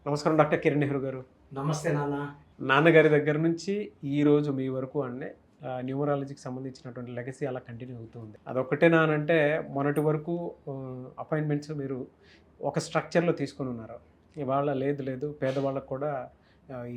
నమస్కారం డాక్టర్ కిరణ్ నెహ్రూ గారు. నమస్తే నాన్న. నాన్నగారి దగ్గర నుంచి ఈరోజు మీ వరకు అంటే న్యూమరాలజీకి సంబంధించినటువంటి లెగసీ అలా కంటిన్యూ అవుతూ ఉంది. అదొక్కటేనా అని అంటే మొన్నటి వరకు అపాయింట్మెంట్స్ మీరు ఒక స్ట్రక్చర్లో తీసుకొని ఉన్నారు. ఇవాళ లేదు పేదవాళ్ళకు కూడా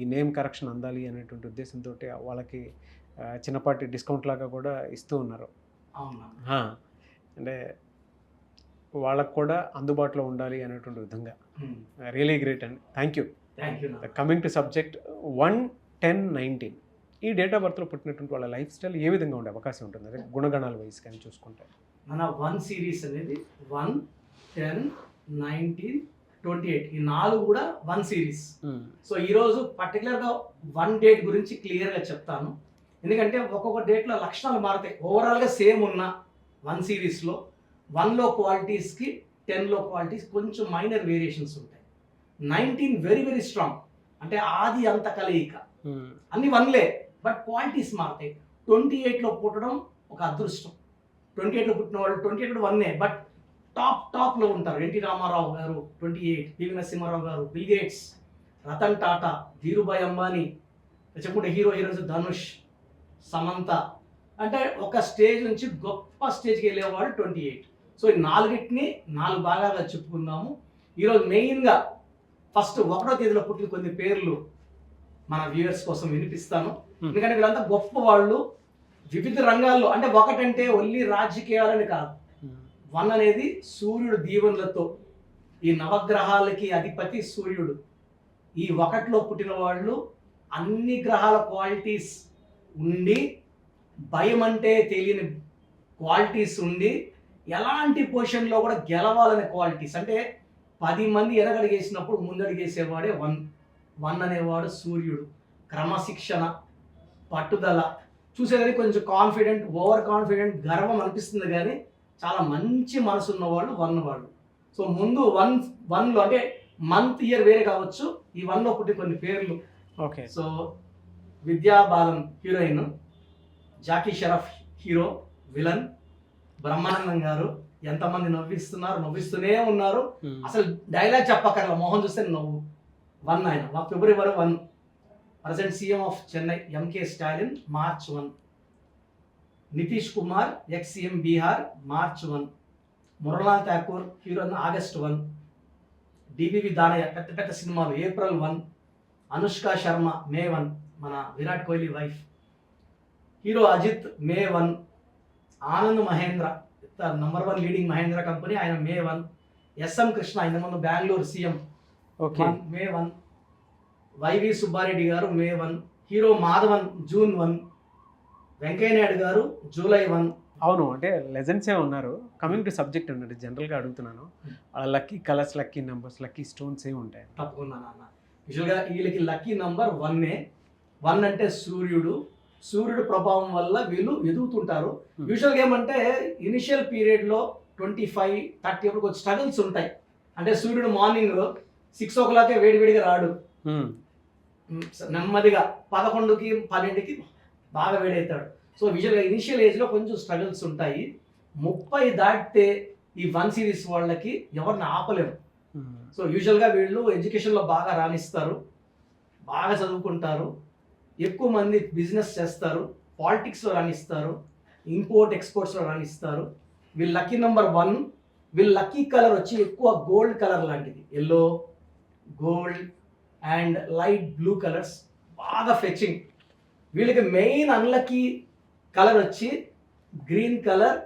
ఈ నేమ్ కరెక్షన్ అందాలి అనేటువంటి ఉద్దేశంతో వాళ్ళకి చిన్నపాటి డిస్కౌంట్ లాగా కూడా ఇస్తూ ఉన్నారు. అవునా? అంటే వాళ్ళకు కూడా అందుబాటులో ఉండాలి అనేటువంటి విధంగా. రియలీ గ్రేట్ అండి. Thank you. Coming to subject 1-10-19 ఈ డేట్ ఆఫ్ బర్త్లో పుట్టినటువంటి వాళ్ళ లైఫ్ స్టైల్ ఏ విధంగా ఉండే అవకాశం ఉంటుంది, అదే గుణగణాల వయసు కానీ చూసుకుంటే? మన 1 సిరీస్ అనేది 1, 10, 19, 28 ఈ 4 కూడా 1 సిరీస్. సో ఈరోజు పర్టికులర్గా 1 డేట్ గురించి క్లియర్గా చెప్తాను. ఎందుకంటే ఒక్కొక్క డేట్లో లక్షణాలు మారుతాయి. ఓవరాల్గా సేమ్ ఉన్న 1 సిరీస్లో 1లో క్వాలిటీస్కి 10లో క్వాలిటీస్ కొంచెం మైనర్ వేరియేషన్స్ ఉంటాయి. 19 వెరీ వెరీ స్ట్రాంగ్, అంటే ఆది అంత కలయిక, అన్ని 1లే బట్ క్వాలిటీస్ మారుతాయి. 28లో పుట్టడం ఒక అదృష్టం. 28లో పుట్టిన వాళ్ళు 28 1 బట్ టాప్లో ఉంటారు. ఎన్టీ రామారావు గారు 28, పివి నరసింహారావు గారు, బిల్ గేట్స్, రతన్ టాటా, ధీరుభాయ్ అంబానీ, చెప్పుకుంటే హీరోయిన్స్ ధనుష్, సమంత, అంటే ఒక స్టేజ్ నుంచి గొప్ప స్టేజ్కి వెళ్ళేవాడు 28. సో ఈ 4టిని 4 భాగాలుగా చెప్పుకుందాము. ఈరోజు మెయిన్గా ఫస్ట్ 1వ తేదీలో పుట్టిన కొన్ని పేర్లు మన వ్యూవర్స్ కోసం వినిపిస్తాను. ఎందుకంటే వీళ్ళంతా గొప్ప వాళ్ళు వివిధ రంగాల్లో. అంటే 1 అంటే ఓన్లీ రాజకీయాలని కాదు. 1 అనేది సూర్యుడు దీవెనలతో, ఈ నవగ్రహాలకి అధిపతి సూర్యుడు. ఈ 1లో పుట్టిన వాళ్ళు అన్ని గ్రహాల క్వాలిటీస్ ఉండి, భయం అంటే తెలియని క్వాలిటీస్ ఉండి, ఎలాంటి పొజిషన్లో కూడా గెలవాలనే క్వాలిటీస్. అంటే 10 మంది వెనకడిగేసినప్పుడు ముందడిగేసేవాడే 1 అనేవాడు సూర్యుడు. క్రమశిక్షణ, పట్టుదల, చూసేదానికి కొంచెం కాన్ఫిడెంట్, ఓవర్ కాన్ఫిడెంట్, గర్వం అనిపిస్తుంది, కానీ చాలా మంచి మనసు ఉన్నవాళ్ళు 1 వాళ్ళు. సో ముందు 1లో అంటే మంత్ ఇయర్ వేరే కావచ్చు, ఈ 1లో పుట్టిన కొన్ని పేర్లు. Okay. So Vidya Balan heroine, Jackie Shroff hero villain, Brahmanandam garu ఎంతమంది నవ్విస్తూనే ఉన్నారు. అసలు డైలాగ్ చెప్పక్కర్ల, మొహం చూస్తే నవ్వు. 1 ఆయన February 1. Present CM of Chennai MK Stalin March 1. Nitish Kumar ex CM Bihar March 1. Muralidhar Thakur heroine August 1. DBV Danayya పెద్ద సినిమాలు ఏప్రిల్ 1. అనుష్క శర్మ మే 1, మన Virat Kohli wife. Hero Ajith May 1. Anand Mahindra number 1 leading Mahindra company, ఆయన మే 1. ఎస్ఎం కృష్ణ ఇంత ముందు Bengaluru CM May 1. YV Subba Reddy garu May 1. Hero Madhavan June 1. Venkaiah Naidu గారు జూలై 1. అవును, అంటే లెజెండ్సే ఉన్నారు. కమింగ్ టు సబ్జెక్ట్ అన్నట్టు జనరల్గా అడుగుతున్నాను, వాళ్ళ lucky colours, lucky numbers, lucky stones ఏమి ఉంటాయి? తప్పకుండా నాన్న. యూజువల్గా వీళ్ళకి లక్కీ నంబర్ 1. 1 అంటే సూర్యుడు ప్రభావం వల్ల వీళ్ళు ఎదుగుతుంటారు. యూజువల్గా ఏమంటే ఇనిషియల్ పీరియడ్లో 25-30 అప్పుడు కొంచెం స్ట్రగుల్స్ ఉంటాయి. అంటే సూర్యుడు మార్నింగ్ 6 o'clock వేడివేడిగా రాడు, నెమ్మదిగా 11కి 12కి బాగా వేడవుతాడు. సో యూజువల్గా ఇనిషియల్ ఏజ్లో కొంచెం స్ట్రగుల్స్ ఉంటాయి. 30 దాటితే ఈ 1 సిరీస్ వాళ్ళకి ఎవరిని ఆపలేము. సో యూజువల్గా వీళ్ళు ఎడ్యుకేషన్లో బాగా రాణిస్తారు, బాగా చదువుకుంటారు, ఎక్కువ మంది బిజినెస్ చేస్తారు, పాలిటిక్స్లో రాణిస్తారు, ఇంపోర్ట్ ఎక్స్పోర్ట్స్లో రాణిస్తారు. వీళ్ళ లక్కీ నెంబర్ 1. వీళ్ళ లక్కీ కలర్ వచ్చి ఎక్కువ గోల్డ్ కలర్ లాంటిది, yellow, gold and light blue colours బాగా ఫెచింగ్. వీళ్ళకి మెయిన్ అన్లక్కీ కలర్ వచ్చి green colour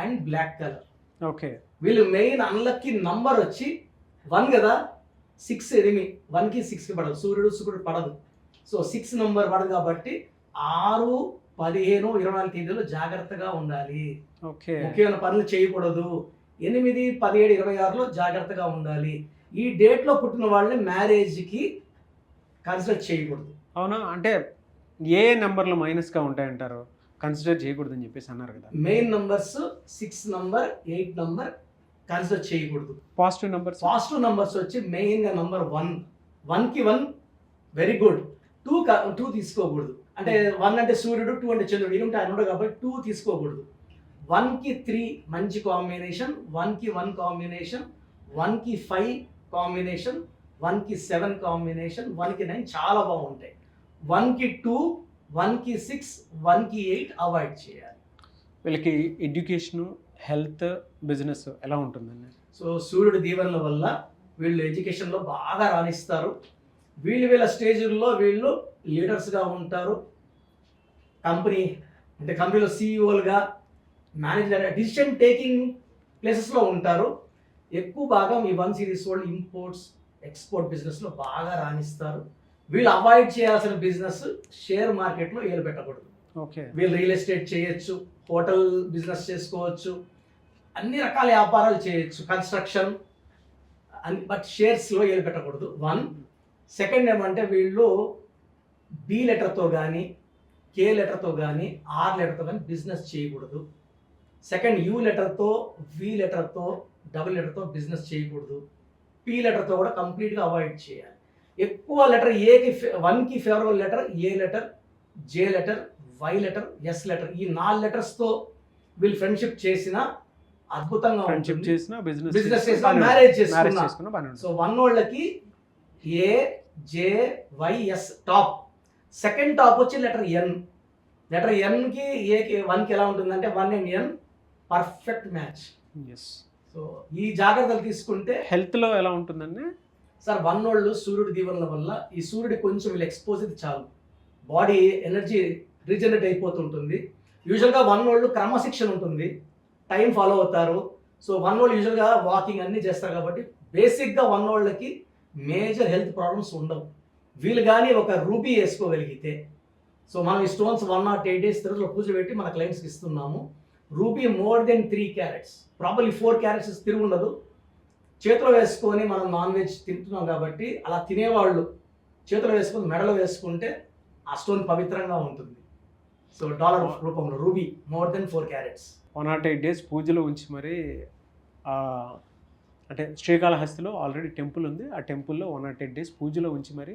and black colour. Okay. వీళ్ళు మెయిన్ అన్లక్కీ నంబర్ వచ్చి 1 కదా, 6 ఎనిమి, 1కి 6కి పడదు, శుక్రుడు పడదు. సో 6 నంబర్ పడదు కాబట్టి 6, 15, 24 తేదీలో జాగ్రత్తగా ఉండాలి. ముఖ్యమైన పనులు చేయకూడదు. 8, 17, 26లో జాగ్రత్తగా ఉండాలి. ఈ డేట్లో పుట్టిన వాళ్ళని మ్యారేజ్కి కన్సిడర్ చేయకూడదు. అవునా? అంటే ఏ నెంబర్లు మైనస్గా ఉంటాయంటారు, కన్సిడర్ చేయకూడదు అని చెప్పేసి అన్నారు కదా? Main numbers 6 number, 8 number consider చేయకూడదు. పాజిటివ్ నంబర్స్ వచ్చి మెయిన్గా నంబర్ 1. 1కి 1 వెరీ గుడ్. 2 తీసుకోకూడదు. అంటే 1 అంటే సూర్యుడు, 2 అంటే చంద్రుడు, ఇరుంటే ఆయన ఉండదు కాబట్టి 2 తీసుకోకూడదు. 1కి 3 మంచి కాంబినేషన్, 1కి 1 కాంబినేషన్, 1కి 5 కాంబినేషన్, 1కి 7 కాంబినేషన్, 1కి 9 చాలా బాగుంటాయి. 1కి 2, 1కి 6, 1కి 8 అవాయిడ్ చేయాలి. వీళ్ళకి ఎడ్యుకేషను, హెల్త్, బిజినెస్ ఎలా ఉంటుందండి? సో సూర్యుడి దీవెనల వల్ల వీళ్ళు ఎడ్యుకేషన్లో బాగా రాణిస్తారు. వీళ్ళ స్టేజ్లో వీళ్ళు లీడర్స్గా ఉంటారు. కంపెనీలో సీఈఓలుగా, మేనేజర్, డిసిషన్ టేకింగ్ ప్లేసెస్లో ఉంటారు. ఎక్కువ భాగం ఈ 1 సిరీస్ వాళ్ళు ఇంపోర్ట్స్, ఎక్స్పోర్ట్ బిజినెస్లో బాగా రాణిస్తారు. వీళ్ళు అవాయిడ్ చేయాల్సిన బిజినెస్ షేర్ మార్కెట్లో ఏలు పెట్టకూడదు. ఓకే. వీళ్ళు రియల్ ఎస్టేట్ చేయొచ్చు, హోటల్ బిజినెస్ చేసుకోవచ్చు, అన్ని రకాల వ్యాపారాలు చేయొచ్చు, కన్స్ట్రక్షన్ అని. బట్ షేర్స్లో ఏలు పెట్టకూడదు. 1. సెకండ్ ఏమంటే వీళ్ళు బి లెటర్తో కానీ, కే లెటర్తో కానీ, ఆర్ లెటర్తో కానీ బిజినెస్ చేయకూడదు. సెకండ్ యూ లెటర్తో, వి లెటర్తో, డబుల్ లెటర్తో బిజినెస్ చేయకూడదు. పి లెటర్తో కూడా కంప్లీట్గా అవాయిడ్ చేయాలి. ఎక్కువ లెటర్ ఏకి 1కి favourable letter A letter, J letter, Y letter, S letter. ఈ 4 లెటర్స్తో వీళ్ళు ఫ్రెండ్షిప్ చేసినా అద్భుతంగా ఫ్రెండ్షిప్ చేసిన, బిజినెస్ చేసినా, మ్యారేజ్ చేసుకున్నా. సో 1 వాళ్ళకి A, J, Y, S top. Second top వచ్చి లెటర్ ఎన్. లెటర్ ఎన్కి ఏకి 1కి ఎలా ఉంటుందంటే 1 and N perfect match. So ఈ జాగ్రత్తలు తీసుకుంటే హెల్త్లో ఎలా ఉంటుందండి? సార్ 1 వాళ్ళు సూర్యుడి దీవెనల వల్ల ఈ సూర్యుడి కొంచెం వీళ్ళు ఎక్స్పోజ్ అయితే చాలు, బాడీ ఎనర్జీ రీజనరేట్ అయిపోతుంటుంది. యూజువల్గా 1 వాళ్ళు క్రమశిక్షణ ఉంటుంది, టైం ఫాలో అవుతారు. సో 1 వాళ్ళు యూజువల్గా వాకింగ్ అన్నీ చేస్తారు కాబట్టి బేసిక్గా 1 వాళ్ళకి మేజర్ హెల్త్ ప్రాబ్లమ్స్ ఉండవు. వీళ్ళు కానీ ఒక రూబీ వేసుకోగలిగితే, సో మనం ఈ స్టోన్స్ 108 days తిరుగులో పూజ పెట్టి మన క్లయింట్స్కి ఇస్తున్నాము. Ruby more than 3 carats, probably 4 carats తిరిగి ఉండదు. చేతిలో వేసుకొని మనం నాన్ వెజ్ తింటున్నాం కాబట్టి అలా తినేవాళ్ళు చేతిలో వేసుకొని మెడలో వేసుకుంటే ఆ స్టోన్ పవిత్రంగా ఉంటుంది. సో డాలర్ రూపంలో ruby more than 4 carats. 108 days పూజలో ఉంచి మరి అంటే శ్రీకాళహస్తిలో ఆల్రెడీ టెంపుల్ ఉంది. ఆ టెంపుల్లో 108 days పూజలో ఉంచి మరి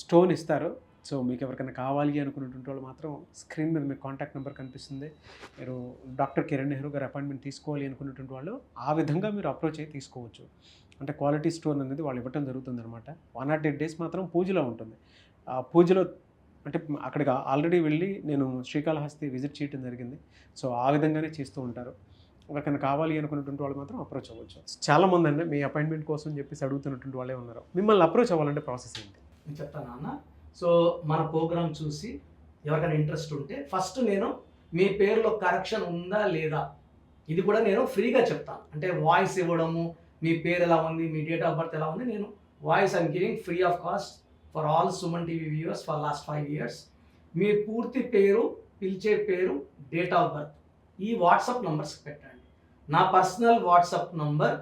స్టోన్ ఇస్తారు. సో మీకు ఎవరికైనా కావాలి అనుకున్నటువంటి వాళ్ళు మాత్రం స్క్రీన్ మీద మీకు కాంటాక్ట్ నెంబర్ కనిపిస్తుంది. మీరు డాక్టర్ కిరణ్ నెహ్రూ గారు అపాయింట్మెంట్ తీసుకోవాలి అనుకున్నటువంటి వాళ్ళు ఆ విధంగా మీరు అప్రోచ్ అయ్యి తీసుకోవచ్చు. అంటే క్వాలిటీ స్టోన్ అనేది వాళ్ళు ఇవ్వటం జరుగుతుంది అనమాట. 108 days మాత్రం పూజలో ఉంటుంది. ఆ పూజలో అంటే అక్కడికి ఆల్రెడీ వెళ్ళి నేను శ్రీకాళహస్తి విజిట్ చేయడం జరిగింది. సో ఆ విధంగానే చేస్తూ ఉంటారు. ఎవరికైనా కావాలి అనుకున్నటువంటి వాళ్ళు మాత్రం అప్రోచ్ అవ్వచ్చు. చాలామంది అండి మీ అపాయింట్మెంట్ కోసం చెప్పేసి అడుగుతున్నటువంటి వాళ్ళే ఉన్నారు. మిమ్మల్ని అప్రోచ్ అవ్వాలంటే ప్రాసెస్ ఏంటి? నేను చెప్తాను అన్న. సో మన ప్రోగ్రామ్ చూసి ఎవరికైనా ఇంట్రెస్ట్ ఉంటే ఫస్ట్ నేను మీ పేరులో కరెక్షన్ ఉందా లేదా ఇది కూడా నేను ఫ్రీగా చెప్తాను. అంటే వాయిస్ ఇవ్వడము, మీ పేరు ఎలా ఉంది, మీ డేట్ ఆఫ్ బర్త్ ఎలా ఉంది, నేను voice I'm giving free of cost for all Suman TV viewers for last 5 years. మీ పూర్తి పేరు, పిలిచే పేరు, డేట్ ఆఫ్ బర్త్ ఈ వాట్సాప్ నంబర్స్ పెట్టండి. నా personal WhatsApp number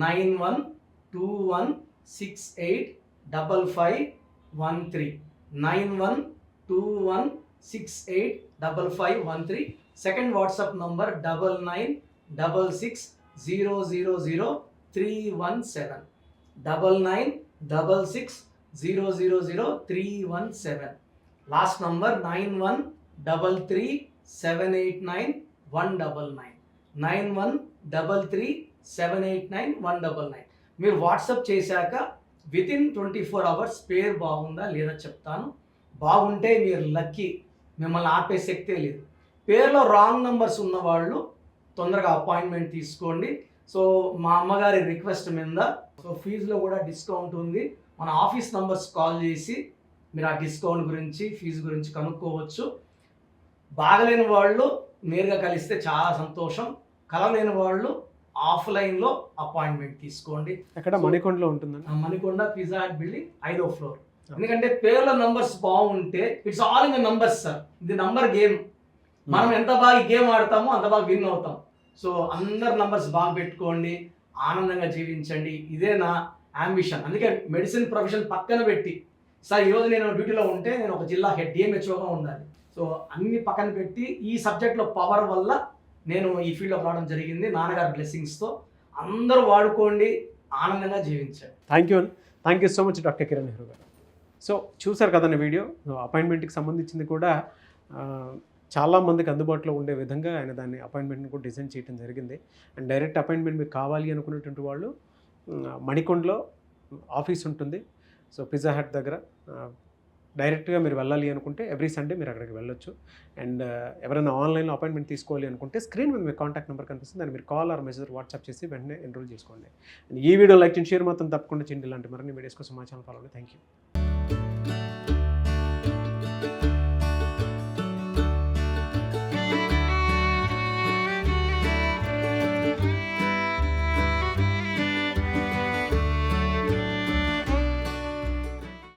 9121685513 9121685513. Second WhatsApp number 9966000317 9966000317. Last number 9133789199 9133789199. మీరు వాట్సాప్ చేశాక వితిన్ 24 hours పేరు బాగుందా లేదా చెప్తాను. బాగుంటే మీరు లక్కీ, మిమ్మల్ని ఆపే శక్తే లేదు. పేరులో రాంగ్ నంబర్స్ ఉన్నవాళ్ళు తొందరగా అపాయింట్మెంట్ తీసుకోండి. సో మా అమ్మగారి రిక్వెస్ట్ మీద సో ఫీజులో కూడా డిస్కౌంట్ ఉంది. మన ఆఫీస్ నంబర్స్ కాల్ చేసి మీరు ఆ డిస్కౌంట్ గురించి, ఫీజు గురించి కనుక్కోవచ్చు. బాగలేని వాళ్ళు నేరుగా కలిస్తే చాలా సంతోషం. కలవలేని వాళ్ళు ఆఫ్లైన్లో అపాయింట్మెంట్ తీసుకోండి. ఎక్కడ? మణికొండలో ఉంటుందండి. మణికొండ పిజ్జా హట్ బిల్డింగ్ 5వ floor. ఎందుకంటే పేర్ల నంబర్స్ బాగుంటే it's all in the numbers sir. ఇది నంబర్ గేమ్. మనం ఎంత బాగా గేమ్ ఆడతామో అంత బాగా విన్ అవుతాం. సో అందరు నంబర్స్ బాగా పెట్టుకోండి, ఆనందంగా జీవించండి. ఇదే నా అంబిషన్. అందుకే మెడిసిన్ ప్రొఫెషన్ పక్కన పెట్టి సార్ ఈరోజు నేను డ్యూటీలో ఉంటే నేను ఒక జిల్లా హెడ్ డిఎంహెచ్ఓగా ఉండాలి. సో అన్ని పక్కన పెట్టి ఈ సబ్జెక్ట్లో పవర్ వల్ల నేను ఈ ఫీల్డ్లోకి రావడం జరిగింది. నాన్నగారి బ్లెస్సింగ్స్తో అందరూ వాడుకోండి, ఆనందంగా జీవించండి. Thank you so much doctor Kiran Nehru గారు. సో చూసారు కదండి వీడియో. అపాయింట్మెంట్కి సంబంధించింది కూడా చాలామందికి అందుబాటులో ఉండే విధంగా ఆయన దాన్ని అపాయింట్మెంట్ని కూడా డిజైన్ చేయడం జరిగింది. అండ్ డైరెక్ట్ అపాయింట్మెంట్ మీకు కావాలి అనుకునేటువంటి వాళ్ళు మణికొండలో ఆఫీస్ ఉంటుంది. సో పిజ్జా హట్ దగ్గర డైరెక్ట్గా మీరు వెళ్ళాలి అనుకుంటే ఎవ్రీ సండే మీరు అక్కడికి వెళ్ళొచ్చు. అండ్ ఎవరైనా ఆన్లైన్లో అపాయింట్మెంట్ తీసుకోవాలి అనుకుంటే స్క్రీన్ మీద మీ కాంటాక్ట్ నెంబర్ కనిపిస్తుంది, దాన్ని మీరు కాల్ ఆర్ మెసేజ్ వాట్సాప్ చేసి వెంటనే ఎన్రోల్ చేసుకోండి. అండ్ ఈ వీడియో లైక్ చేయండి, షేర్ మాత్రం తప్పకుండా చేయండి. ఇలాంటి మరిన్ని వీడియోస్ కోసం మా ఛానల్ ఫాలో అవ్వండి. Thank you.